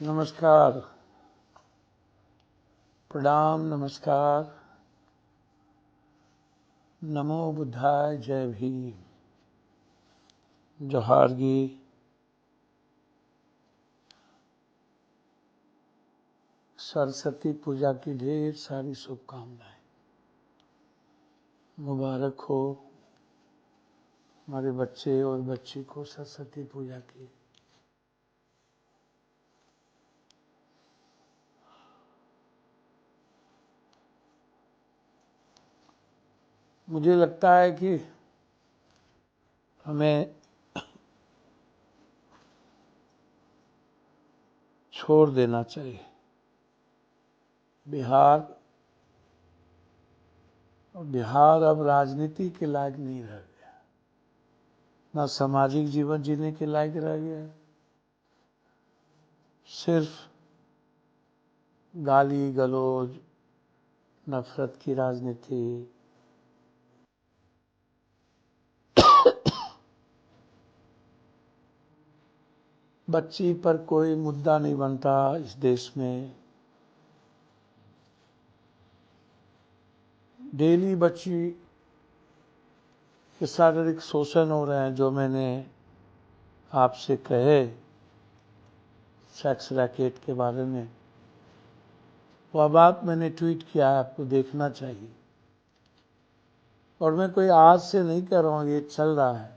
नमस्कार, प्रणाम, नमस्कार, नमो बुद्धाय, जय भीम, जोहारगी। सरस्वती पूजा की ढेर सारी शुभकामनाएं। मुबारक हो हमारे बच्चे और बच्ची को सरस्वती पूजा की। मुझे लगता है कि हमें छोड़ देना चाहिए। बिहार अब राजनीति के लायक नहीं रह गया, ना सामाजिक जीवन जीने के लायक रह गया। सिर्फ गाली गलौज, नफरत की राजनीति, बच्ची पर कोई मुद्दा नहीं बनता इस देश में। डेली बच्ची के शारीरिक शोषण हो रहे हैं, जो मैंने आपसे कहे सेक्स रैकेट के बारे में। वह बात मैंने ट्वीट किया है, आपको देखना चाहिए। और मैं कोई आज से नहीं कह रहा हूँ, ये चल रहा है।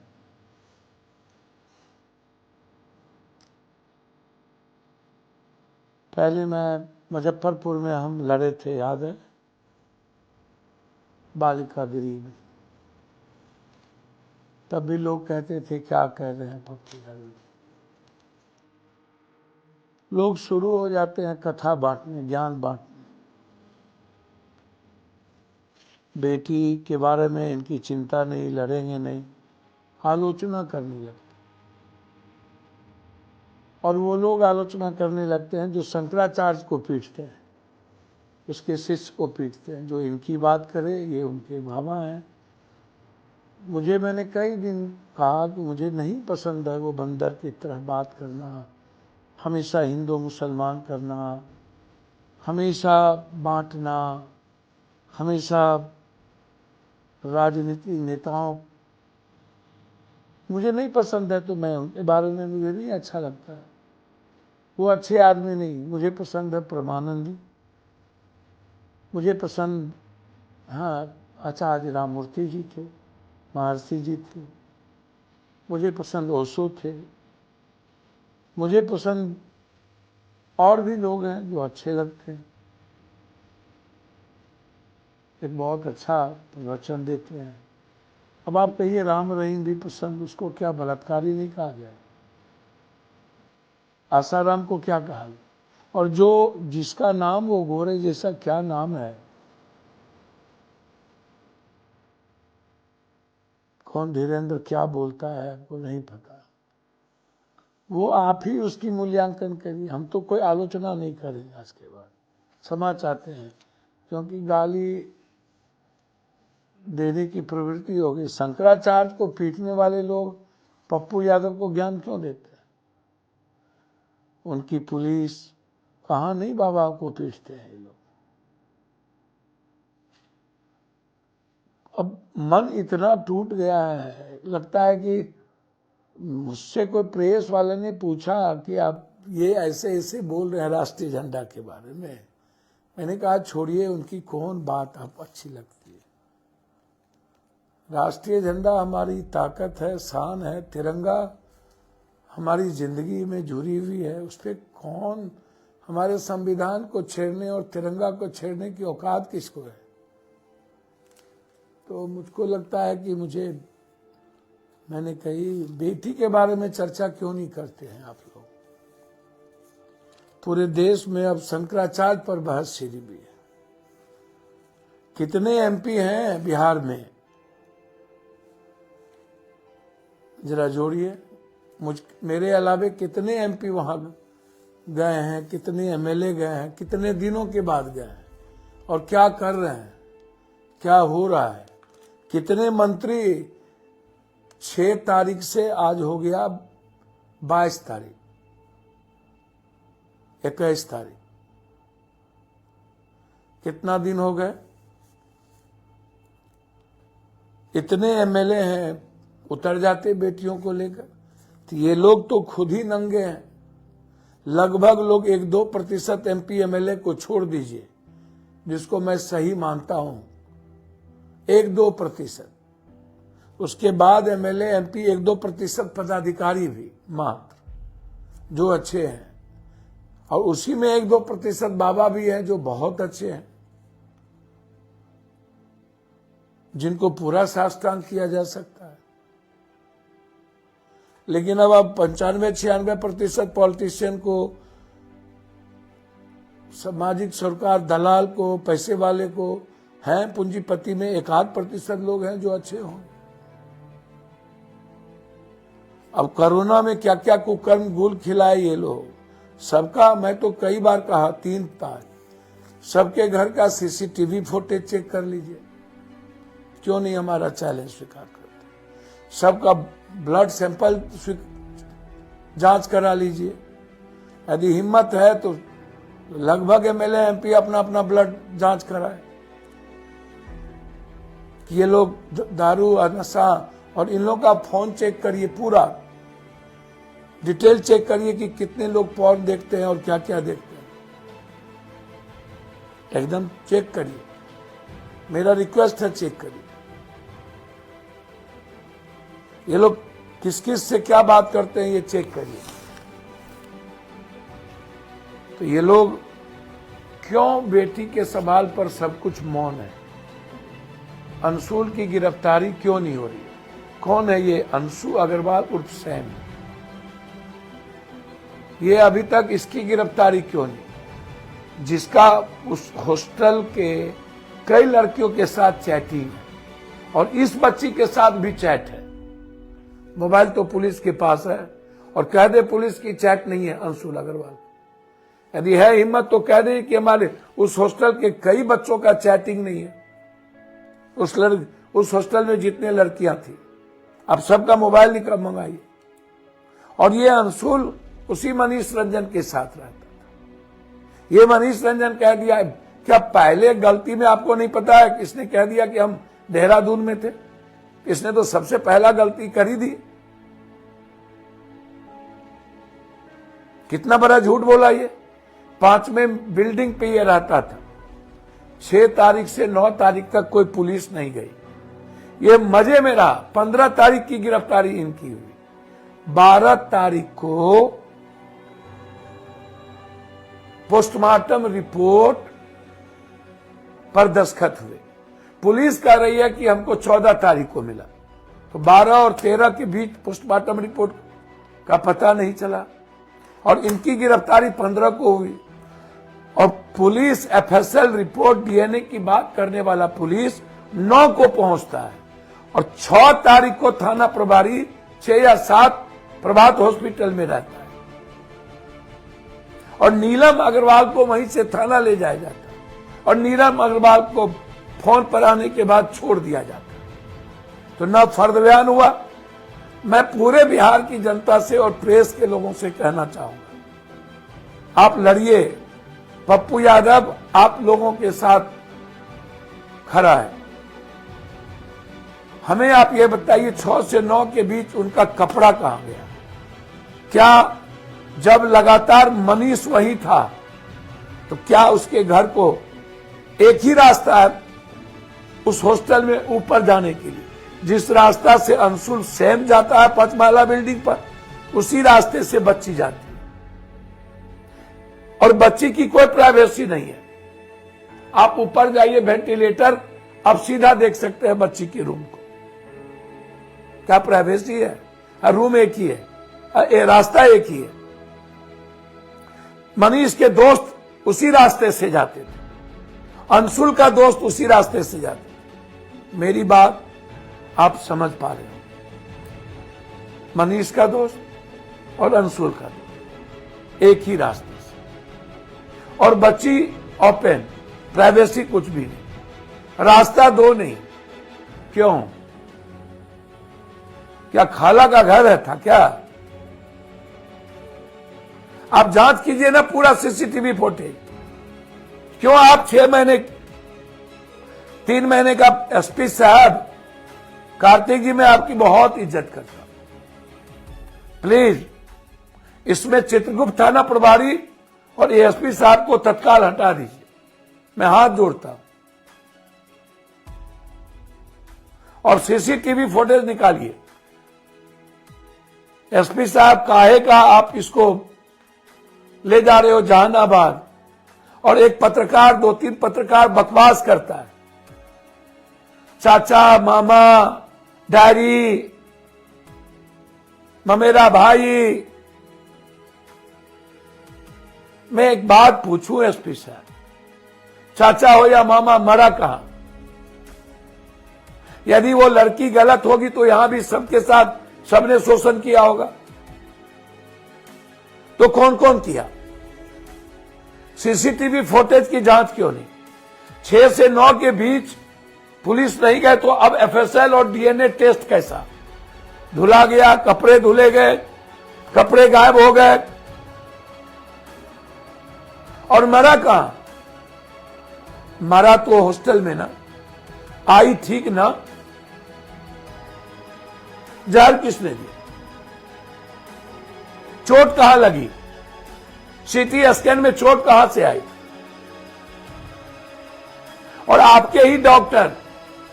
पहले मैं मुजफ्फरपुर में हम लड़े थे, याद है, बालिका गृह में। तब भी लोग कहते थे क्या कह रहे हैं पप्पू यादव। लोग शुरू हो जाते हैं कथा बांटने, ज्ञान बांटने। बेटी के बारे में इनकी चिंता नहीं, लड़ेंगे नहीं, आलोचना करने लगते। और वो लोग आलोचना करने लगते हैं जो शंकराचार्य को पीटते हैं, उसके शिष्य को पीटते हैं। जो इनकी बात करे ये उनके मामा हैं। मैंने कई दिन कहा कि मुझे नहीं पसंद है वो बंदर की तरह बात करना, हमेशा हिंदू मुसलमान करना, हमेशा बांटना, हमेशा राजनीतिक नेताओं। मुझे नहीं पसंद है तो मैं उनके बारे में, मुझे नहीं अच्छा लगता है। वो अच्छे आदमी नहीं। मुझे पसंद है परमानंद, मुझे पसंद, हाँ, आचार्य राममूर्ति जी थे, महर्षि जी थे, मुझे पसंद ओशो थे, मुझे पसंद और भी लोग हैं जो अच्छे लगते हैं। एक बहुत अच्छा प्रवचन देते हैं। अब आप कहिए राम रहीम भी पसंद, उसको क्या बलात्कारी नहीं कहा गया? आसाराम को क्या कहा? और जो जिसका नाम वो गोरे जैसा, क्या नाम है, कौन धीरेन्द्र क्या बोलता है आपको नहीं पता। वो आप ही उसकी मूल्यांकन करिए। हम तो कोई आलोचना नहीं करेंगे आज के बाद। क्षमा चाहते हैं, क्योंकि गाली देने की प्रवृत्ति होगी। शंकराचार्य को पीटने वाले लोग पप्पू यादव को ज्ञान क्यों देते हैं? उनकी पुलिस कहाँ नहीं बाबा को पीटते हैं ये लोग। अब मन इतना टूट गया है, लगता है कि मुझसे कोई प्रेस वाले ने पूछा कि आप ये ऐसे ऐसे बोल रहे हैं राष्ट्रीय झंडा के बारे में। मैंने कहा छोड़िए, उनकी कौन बात आप अच्छी लगती है। राष्ट्रीय झंडा हमारी ताकत है, शान है। तिरंगा हमारी जिंदगी में जुड़ी हुई है। उस पर कौन, हमारे संविधान को छेड़ने और तिरंगा को छेड़ने की औकात किसको है? तो मुझको लगता है कि मैंने कही, बेटी के बारे में चर्चा क्यों नहीं करते हैं आप लोग? पूरे देश में अब शंकराचार्य पर बहस छिड़ी हुई है। कितने एमपी हैं बिहार में, जरा जोड़िए। मेरे अलावे कितने एमपी वहां गए हैं, कितने एमएलए गए हैं, कितने दिनों के बाद गए हैं, और क्या कर रहे हैं, क्या हो रहा है? कितने मंत्री 6 तारीख से आज हो गया 22 तारीख, 21 तारीख। कितना दिन हो गए? इतने एमएलए हैं, उतर जाते बेटियों को लेकर। तो ये लोग तो खुद ही नंगे हैं। लगभग लोग 1-2% एमपी एमएलए को छोड़ दीजिए, जिसको मैं सही मानता हूं, 1-2%। उसके बाद एमएलए एमपी 1-2% पदाधिकारी भी मात्र, जो अच्छे हैं, और उसी में 1-2% बाबा भी हैं जो बहुत अच्छे हैं, जिनको पूरा साष्टांग किया जा सकता है। लेकिन अब 95-96% पॉलिटिशियन को, सामाजिक सरकार, दलाल को, पैसे वाले को हैं, पूंजीपति में 1-8% लोग हैं जो अच्छे हों। अब कोरोना में क्या क्या कुकर्म गुल खिलाए ये लोग, सबका मैं तो कई बार कहा, 3 बार, सबके घर का सीसीटीवी फुटेज चेक कर लीजिए। क्यों नहीं हमारा चैलेंज स्वीकार करते? सबका ब्लड सैंपल जांच करा लीजिए। यदि हिम्मत है तो लगभग एमएलए एमपी अपना अपना ब्लड जांच कराए। ये लोग दारू, नशा, और इन लोगों का फोन चेक करिए, पूरा डिटेल चेक करिए कि कितने लोग पॉर्न देखते हैं और क्या क्या देखते हैं, एकदम चेक करिए। मेरा रिक्वेस्ट है, चेक करिए। ये लोग किस किस से क्या बात करते हैं, ये चेक करिए। तो ये लोग क्यों बेटी के सवाल पर सब कुछ मौन है? अंशुल की गिरफ्तारी क्यों नहीं हो रही है? कौन है ये अंशु अग्रवाल उर्फ सैम? ये अभी तक इसकी गिरफ्तारी क्यों नहीं? जिसका उस हॉस्टल के कई लड़कियों के साथ चैटिंग है, और इस बच्ची के साथ भी चैट है। मोबाइल तो पुलिस के पास है, और कह दे पुलिस की चैट नहीं है अंशुल अग्रवाल। यदि है हिम्मत तो कह दे कि हमारे उस हॉस्टल के कई बच्चों का चैटिंग नहीं है। उस हॉस्टल में जितने लड़कियां थी, अब सबका मोबाइल निकाल मंगाइए। और ये अंशुल उसी मनीष रंजन के साथ रहता था। ये मनीष रंजन कह दिया, क्या पहले गलती में आपको नहीं पता है किसने कह दिया कि हम देहरादून में थे? इसने तो सबसे पहला गलती कर ही दी। कितना बड़ा झूठ बोला ये। 5वें बिल्डिंग पे ये रहता था। 6 तारीख से 9 तारीख तक कोई पुलिस नहीं गई। ये मजे में रहा। 15 तारीख की गिरफ्तारी इनकी हुई। 12 तारीख को पोस्टमार्टम रिपोर्ट पर दस्तखत हुए। पुलिस कह रही है कि हमको 14 तारीख को मिला, तो 12 और 13 के बीच पोस्टमार्टम रिपोर्ट का पता नहीं चला, और इनकी गिरफ्तारी 15 को हुई। और पुलिस एफएसएल रिपोर्ट डीएनए की बात करने वाला पुलिस 9 को पहुंचता है, और 6 तारीख को थाना प्रभारी 6 या 7 प्रभात हॉस्पिटल में रहता है, और नीलम अग्रवाल को वहीं से थाना ले जाया जाता है, और नीलम अग्रवाल को फोन पर आने के बाद छोड़ दिया जाता है। तो न फर्द बयान हुआ। मैं पूरे बिहार की जनता से और प्रेस के लोगों से कहना चाहूंगा, आप लड़िए। पप्पू यादव आप लोगों के साथ खड़ा है। हमें आप ये बताइए, 6 से 9 के बीच उनका कपड़ा कहां गया? क्या जब लगातार मनीष वही था, तो क्या उसके घर को एक ही रास्ता है उस हॉस्टल में ऊपर जाने के लिए? जिस रास्ता से अंशुल सैम जाता है 5 माला बिल्डिंग पर, उसी रास्ते से बच्ची जाती है, और बच्ची की कोई प्राइवेसी नहीं है। आप ऊपर जाइए, वेंटिलेटर, आप सीधा देख सकते हैं बच्ची के रूम को। क्या प्राइवेसी है? रूम एक ही है, रास्ता एक ही है। मनीष के दोस्त उसी रास्ते से जाते थे, अंशुल का दोस्त उसी रास्ते से जाते थे। मेरी बात आप समझ पा रहे हो? मनीष का दोस्त और अंशुल का दोस्त एक ही रास्ते से, और बच्ची ओपन, प्राइवेसी कुछ भी नहीं, रास्ता 2 नहीं। क्यों? क्या खाला का घर है था क्या? आप जांच कीजिए ना पूरा सीसीटीवी फुटेज। क्यों आप 6 महीने 3 महीने का एसपी साहब कार्तिक जी, मैं आपकी बहुत इज्जत करता हूं, प्लीज इसमें चित्रगुप्त थाना प्रभारी और एएसपी साहब को तत्काल हटा दीजिए, मैं हाथ जोड़ता हूं। और सीसीटीवी फुटेज निकालिए। एसपी साहब काहे का आप इसको ले जा रहे हो जहानाबाद, और एक पत्रकार 2-3 पत्रकार बकवास करता है, चाचा मामा डैडी ममेरा भाई। मैं एक बात पूछूं एसपी साहब, चाचा हो या मामा, मरा कहां? यदि वो लड़की गलत होगी तो यहां भी सबके साथ सबने शोषण किया होगा, तो कौन कौन किया? सीसीटीवी फुटेज की जांच क्यों नहीं? 6 से 9 के बीच पुलिस नहीं गए तो अब एफएसएल और डीएनए टेस्ट कैसा? धुला गया, कपड़े धुले गए, कपड़े गायब हो गए, और मरा कहां? मरा तो हॉस्टल में ना, आई ठीक ना, जहर किसने दी? चोट कहां लगी? सीटी स्कैन में चोट कहां से आई? और आपके ही डॉक्टर,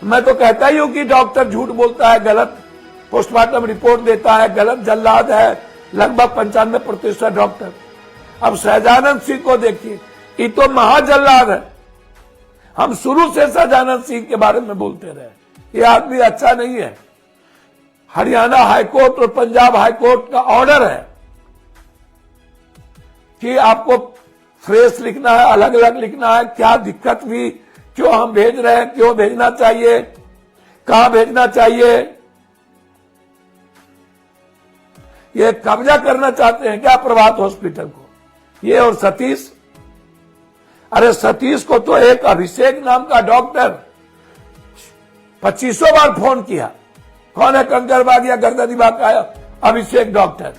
मैं तो कहता ही हूं कि डॉक्टर झूठ बोलता है, गलत पोस्टमार्टम रिपोर्ट देता है, गलत जल्लाद है लगभग 95% डॉक्टर। अब सहजानंद सिंह को देखिए, ये तो महाजल्लाद है। हम शुरू से सहजानंद सिंह के बारे में बोलते रहे, ये आदमी अच्छा नहीं है। हरियाणा हाईकोर्ट और पंजाब हाईकोर्ट का ऑर्डर है कि आपको फ्रेश लिखना है, अलग अलग लिखना है, क्या दिक्कत हुई, क्यों हम भेज रहे हैं, क्यों भेजना चाहिए, कहां भेजना चाहिए। ये कब्जा करना चाहते हैं क्या प्रभात हॉस्पिटल को, ये और सतीश? अरे सतीश को तो एक अभिषेक नाम का डॉक्टर 2500 बार फोन किया। कौन है? कंकड़बाग या गर्दनीबाग का अभिषेक डॉक्टर,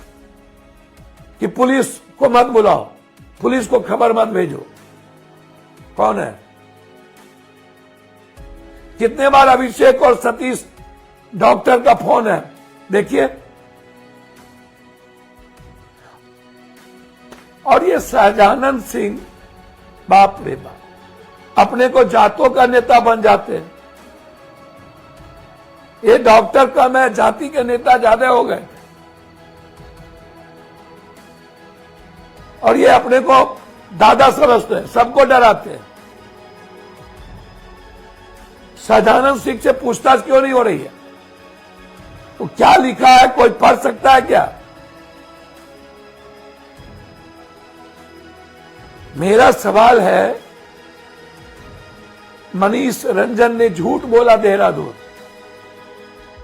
कि पुलिस को मत बुलाओ, पुलिस को खबर मत भेजो। कौन है? कितने बार अभिषेक और सतीश डॉक्टर का फोन है, देखिए। और ये सहजानंद सिंह, बाप रे बाप, अपने को जातों का नेता बन जाते हैं। ये डॉक्टर कम है, जाति के नेता ज्यादा हो गए। और ये अपने को दादा समझते हैं, सबको डराते हैं। सहजानंद सिंह से पूछताछ क्यों नहीं हो रही है? तो क्या लिखा है, कोई पढ़ सकता है क्या? मेरा सवाल है, मनीष रंजन ने झूठ बोला देहरादून,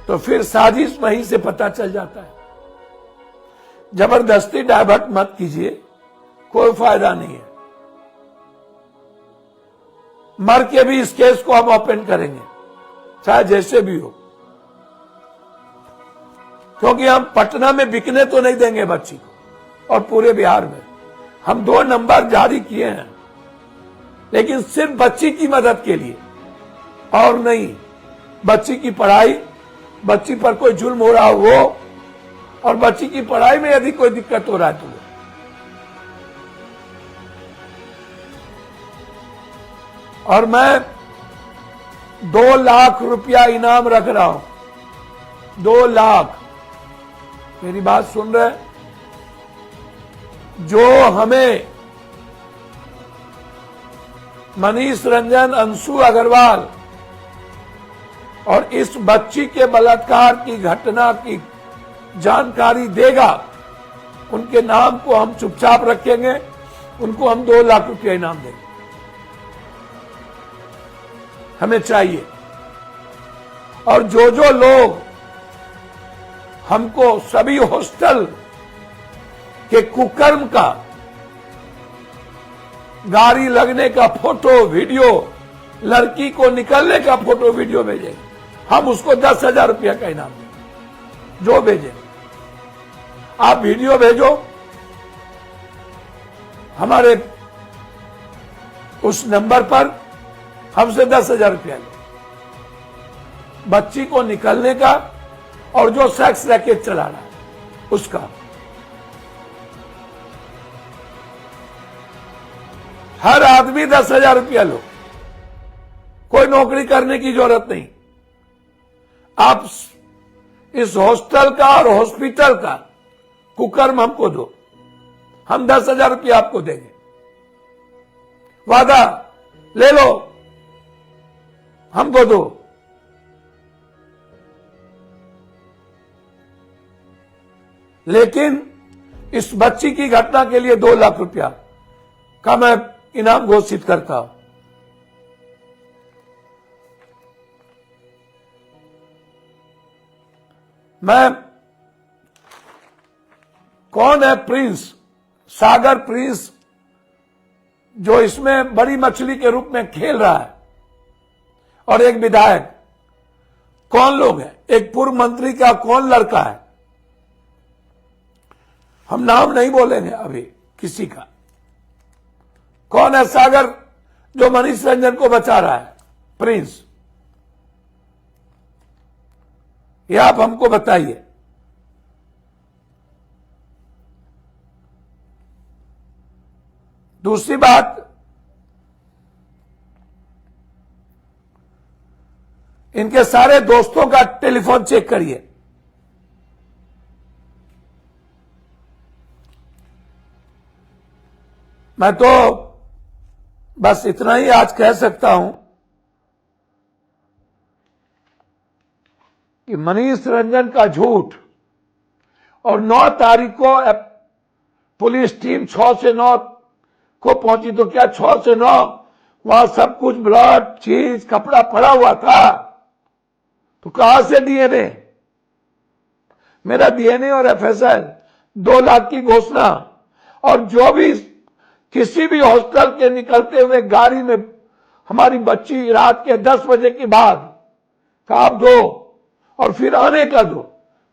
तो फिर साजिश वहीं से पता चल जाता है। जबरदस्ती डाइवर्ट मत कीजिए, कोई फायदा नहीं है। मर के भी इस केस को हम ओपन करेंगे, चाहे जैसे भी हो, क्योंकि हम पटना में बिकने तो नहीं देंगे बच्ची को, और पूरे बिहार में। हम 2 नंबर जारी किए हैं, लेकिन सिर्फ बच्ची की मदद के लिए, और नहीं। बच्ची की पढ़ाई, बच्ची पर कोई जुल्म हो रहा हो वो, और बच्ची की पढ़ाई में यदि कोई दिक्कत हो रहा है तो वो। और मैं 2 लाख रुपया इनाम रख रहा हूं, 2 लाख। मेरी बात सुन रहे? जो हमें मनीष रंजन, अंशु अग्रवाल और इस बच्ची के बलात्कार की घटना की जानकारी देगा, उनके नाम को हम चुपचाप रखेंगे, उनको हम 2 लाख रुपया इनाम देंगे। हमें चाहिए। और जो जो लोग हमको सभी हॉस्टल के कुकर्म का, गाड़ी लगने का फोटो वीडियो, लड़की को निकलने का फोटो वीडियो भेजेंगे, हम उसको 10,000 रुपया का इनाम देंगे। जो भेजेंगे, आप वीडियो भेजो, हमारे उस नंबर पर हमसे 10,000 रुपया लो, बच्ची को निकलने का और जो सेक्स रैकेट चला रहा है उसका। हर आदमी 10,000 रुपया लो, कोई नौकरी करने की जरूरत नहीं। आप इस हॉस्टल का और हॉस्पिटल का कुकर्म हमको दो, हम 10,000 रुपया आपको देंगे। वादा ले लो, हमको दो। लेकिन इस बच्ची की घटना के लिए 2 लाख रुपया का मैं इनाम घोषित करता हूं। मैं कौन है प्रिंस, सागर प्रिंस, जो इसमें बड़ी मछली के रूप में खेल रहा है, और एक विधायक, कौन लोग हैं, एक पूर्व मंत्री का कौन लड़का है, हम नाम नहीं बोलेंगे अभी किसी का। कौन है सागर जो मनीष रंजन को बचा रहा है, प्रिंस, ये आप हमको बताइए। दूसरी बात, इनके सारे दोस्तों का टेलीफोन चेक करिए। मैं तो बस इतना ही आज कह सकता हूं कि मनीष रंजन का झूठ, और 9 तारीख को पुलिस टीम 6 से 9 को पहुंची, तो क्या 6 से 9 वहां सब कुछ ब्लड, चीज, कपड़ा पड़ा हुआ था, तो कहां से डीएनए? मेरा डीएनए और एफएसएल 2 लाख की घोषणा, और जो भी किसी भी हॉस्टल के निकलते हुए गाड़ी में हमारी बच्ची रात के 10 बजे के बाद कहा आप दो, और फिर आने का दो,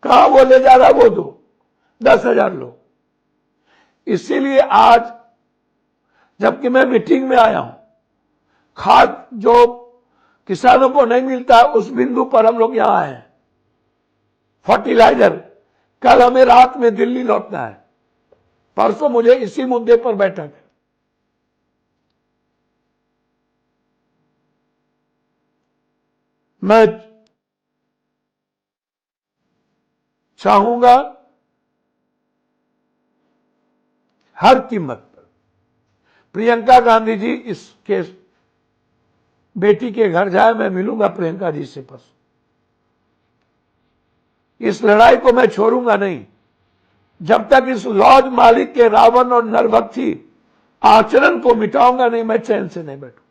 कहा वो ले जा रहा वो दो, 10,000 लो। इसीलिए आज जबकि मैं मीटिंग में आया हूं, खाद जो किसानों को नहीं मिलता है उस बिंदु पर हम लोग यहां आए हैं। फर्टिलाइजर, कल हमें रात में दिल्ली लौटना है, परसों मुझे इसी मुद्दे पर बैठक है। मैं चाहूंगा हर कीमत पर प्रियंका गांधी जी इसके बेटी के घर जाए। मैं मिलूंगा प्रियंका जी से परसों। इस लड़ाई को मैं छोड़ूंगा नहीं जब तक इस लॉज मालिक के रावण और नरभक्षी आचरण को मिटाऊंगा नहीं, मैं चैन से नहीं बैठूं।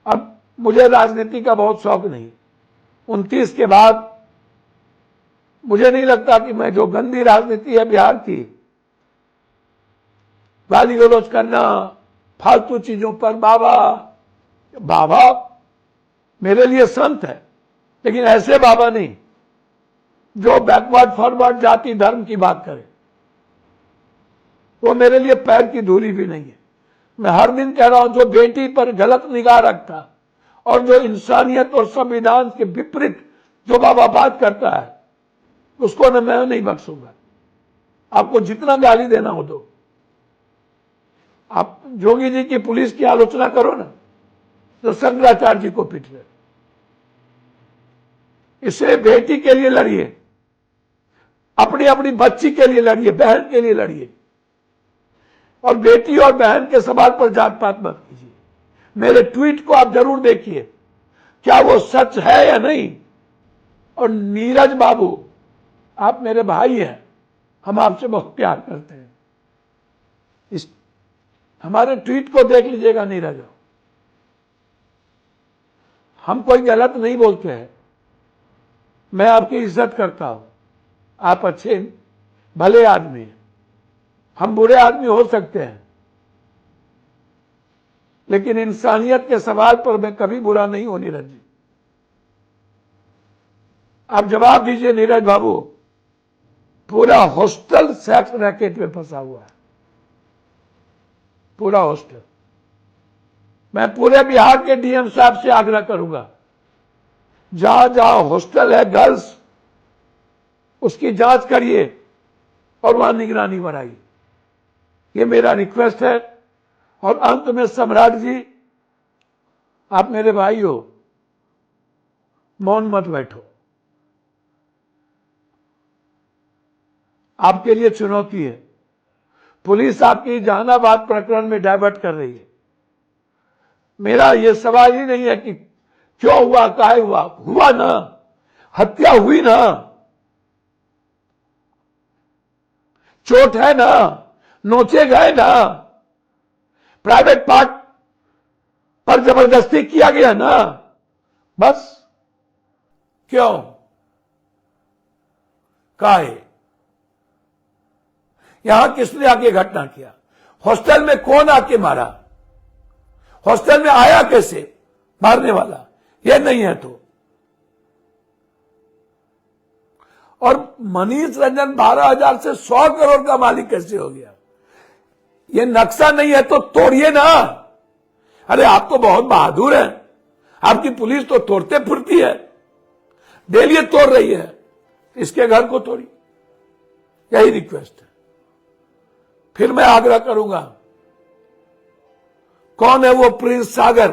अब मुझे राजनीति का बहुत शौक नहीं, 29 के बाद मुझे नहीं लगता कि मैं, जो गंदी राजनीति है बिहार की, गाली गलौज करना, फालतू चीजों पर, बाबा मेरे लिए संत है, लेकिन ऐसे बाबा नहीं जो बैकवर्ड फॉरवर्ड जाति धर्म की बात करे, वो मेरे लिए पैर की धूली भी नहीं है। मैं हर दिन कह रहा हूं, जो बेटी पर गलत निगाह रखता और जो इंसानियत और संविधान के विपरीत जो बाबा बात करता है, उसको न मैं नहीं बख्शूंगा। आपको जितना गाली देना हो दो। आप जोगी जी की पुलिस की आलोचना करो ना, तो शंकराचार्य जी को पीट रहे। इसे बेटी के लिए लड़िए, अपनी अपनी बच्ची के लिए लड़िए, बहन के लिए लड़िए, और बेटी और बहन के सवाल पर जात पात मत कीजिए। मेरे ट्वीट को आप जरूर देखिए, क्या वो सच है या नहीं। और नीरज बाबू, आप मेरे भाई हैं, हम आपसे बहुत प्यार करते हैं। इस हमारे ट्वीट को देख लीजिएगा नीरज। हम कोई गलत नहीं बोलते हैं, मैं आपकी इज्जत करता हूं, आप अच्छे भले आदमी हैं, हम बुरे आदमी हो सकते हैं, लेकिन इंसानियत के सवाल पर मैं कभी बुरा नहीं हूं नीरज जी। आप जवाब दीजिए नीरज बाबू, पूरा हॉस्टल सेक्स रैकेट में फंसा हुआ है, पूरा हॉस्टल। मैं पूरे बिहार के डीएम साहब से आग्रह करूंगा, जहां जहां हॉस्टल है गर्ल्स, उसकी जांच करिए और वहां निगरानी बढ़ाइए। ये मेरा रिक्वेस्ट है। और अंत में सम्राट जी, आप मेरे भाई हो, मौन मत बैठो। आपके लिए चुनौती है। पुलिस आपकी जहानाबाद प्रकरण में डाइवर्ट कर रही है। मेरा यह सवाल ही नहीं है कि क्यों हुआ, काहे हुआ, हुआ ना, हत्या हुई ना, चोट है ना, नोचे गए ना, प्राइवेट पार्ट पर जबरदस्ती किया गया ना, बस। क्यों, काहे, यहां किसने आके घटना किया, हॉस्टल में कौन आके मारा, हॉस्टल में आया कैसे मारने वाला, यह नहीं है तो। और मनीष रंजन 12,000 से 100 करोड़ का मालिक कैसे हो गया? यह नक्शा नहीं है तो तोड़िए ना। अरे आप तो बहुत बहादुर हैं, आपकी पुलिस तो तोड़ते फिरती है, डेली तोड़ रही है, इसके घर को तोड़ी। यही रिक्वेस्ट है। फिर मैं आग्रह करूंगा, कौन है वो प्रिंस सागर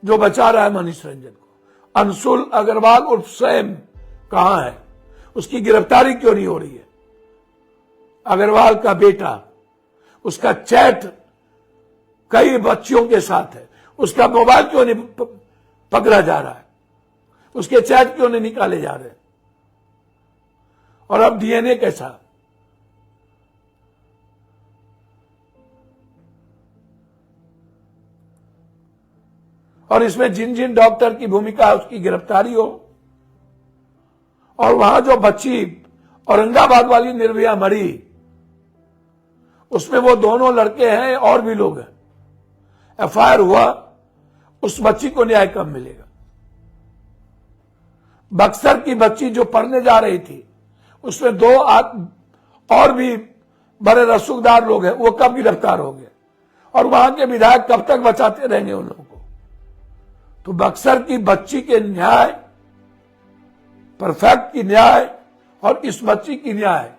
जो बचा रहा है मनीष रंजन को? अंशुल अग्रवाल उर्फ सैम कहां है? उसकी गिरफ्तारी क्यों नहीं हो रही है? अग्रवाल का बेटा, उसका चैट कई बच्चियों के साथ है, उसका मोबाइल क्यों नहीं पकड़ा जा रहा है? उसके चैट क्यों नहीं निकाले जा रहे? और अब डीएनए कैसा? और इसमें जिन जिन डॉक्टर की भूमिका है उसकी गिरफ्तारी हो। और वहां जो बच्ची औरंगाबाद वाली निर्भया मरी, उसमें वो दोनों लड़के हैं और भी लोग हैं। एफआईआर हुआ, उस बच्ची को न्याय कब मिलेगा? बक्सर की बच्ची जो पढ़ने जा रही थी, उसमें 2 और भी बड़े रसूखदार लोग हैं, वो कब गिरफ्तार होंगे? और वहां के विधायक कब तक बचाते रहेंगे उन लोगों को? तो बक्सर की बच्ची के न्याय, परफेक्ट की न्याय और इस बच्ची की न्याय,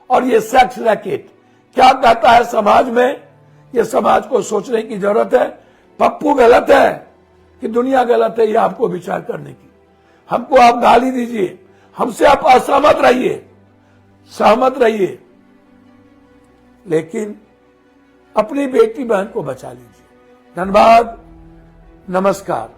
और ये सेक्स रैकेट क्या कहता है समाज में, ये समाज को सोचने की जरूरत है। पप्पू गलत है कि दुनिया गलत है, ये आपको विचार करने की। हमको आप गाली दीजिए, हमसे आप असहमत रहिए, सहमत रहिए, लेकिन अपनी बेटी बहन को बचा लीजिए। धन्यवाद, नमस्कार।